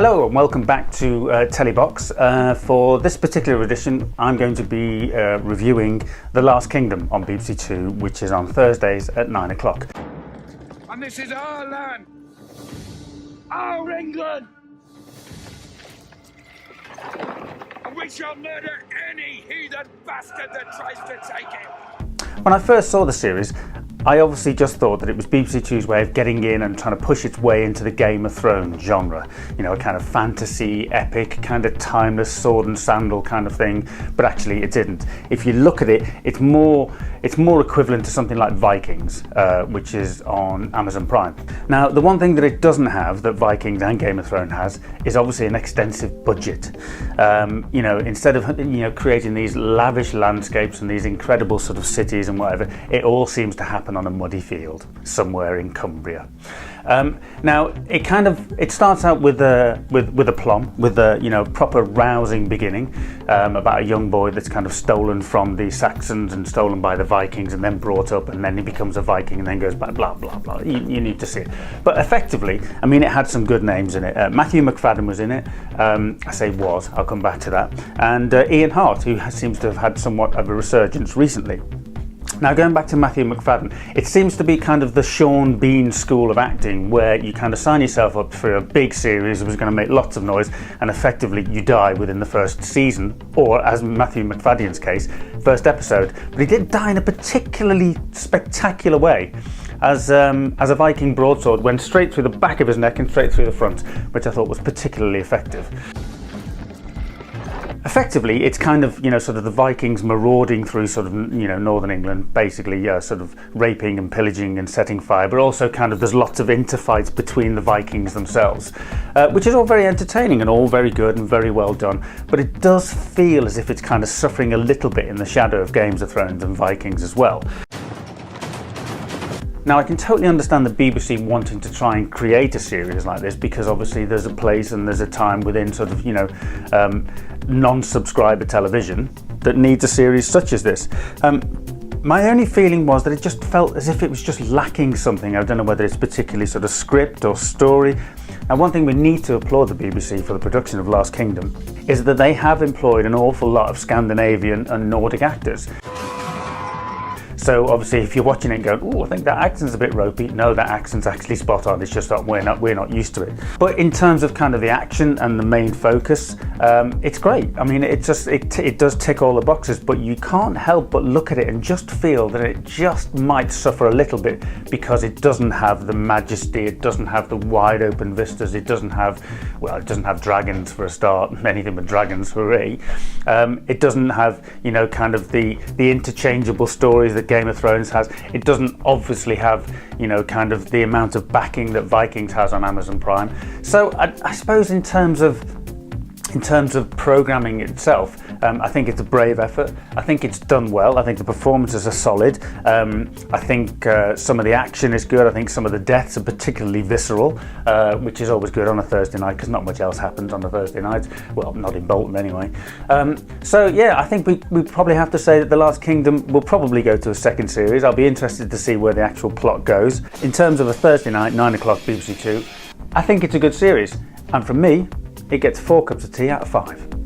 Hello and welcome back to Telebox. For this particular edition I'm going to be reviewing The Last Kingdom on BBC Two, which is on Thursdays at 9 o'clock. And this is our land, our England, and we shall murder any heathen bastard that tries to take it. When I first saw the series, I obviously just thought that it was BBC Two's way of getting in and trying to push its way into the Game of Thrones genre. You know, a kind of fantasy, epic, kind of timeless sword and sandal kind of thing, but actually it didn't. If you look at it, it's more equivalent to something like Vikings, which is on Amazon Prime. Now, the one thing that it doesn't have that Vikings and Game of Thrones has is obviously an extensive budget. You know, instead of creating these lavish landscapes and these incredible sort of cities and whatever, it all seems to happen on a muddy field somewhere in Cumbria. Now it starts out with a plum, with a proper rousing beginning about a young boy that's kind of stolen from the Saxons and stolen by the Vikings and then brought up, and then he becomes a Viking and then goes back, blah blah blah. You need to see it. But effectively, I mean, it had some good names in it. Matthew Macfadyen was in it. I say was, I'll come back to that. And Ian Hart, who seems to have had somewhat of a resurgence recently. Now, going back to Matthew Macfadyen, it seems to be kind of the Sean Bean school of acting, where you kind of sign yourself up for a big series that was going to make lots of noise, and effectively you die within the first season, or as Matthew Macfadyen's case, first episode. But he did die in a particularly spectacular way, as a Viking broadsword went straight through the back of his neck and straight through the front, which I thought was particularly effective. Effectively, it's kind of, sort of the Vikings marauding through sort of, northern England, basically, sort of raping and pillaging and setting fire, but also kind of there's lots of interfights between the Vikings themselves, which is all very entertaining and all very good and very well done, but it does feel as if it's kind of suffering a little bit in the shadow of Games of Thrones and Vikings as well. Now, I can totally understand the BBC wanting to try and create a series like this, because obviously there's a place and there's a time within sort of, non-subscriber television that needs a series such as this. My only feeling was that it just felt as if it was just lacking something. I don't know whether it's particularly sort of script or story. And one thing we need to applaud the BBC for the production of Last Kingdom is that they have employed an awful lot of Scandinavian and Nordic actors. So obviously, if you're watching it and going, "Oh, I think that accent's a bit ropey," no, that accent's actually spot on. It's just that we're not used to it. But in terms of kind of the action and the main focus, it's great. I mean, it does tick all the boxes. But you can't help but look at it and just feel that it just might suffer a little bit because it doesn't have the majesty. It doesn't have the wide open vistas. It doesn't have dragons for a start. Anything but dragons for me. It doesn't have kind of the interchangeable stories that Game of Thrones has. It doesn't obviously have kind of the amount of backing that Vikings has on Amazon Prime. So I suppose in terms of programming itself, I think it's a brave effort. I think it's done well. I think the performances are solid. I think some of the action is good. I think some of the deaths are particularly visceral, which is always good on a Thursday night, because not much else happens on a Thursday night. Well, not in Bolton anyway. So yeah, I think we probably have to say that The Last Kingdom will probably go to a second series. I'll be interested to see where the actual plot goes. In terms of a Thursday night, 9 o'clock BBC Two, I think it's a good series. And from me, it gets 4 cups of tea out of 5.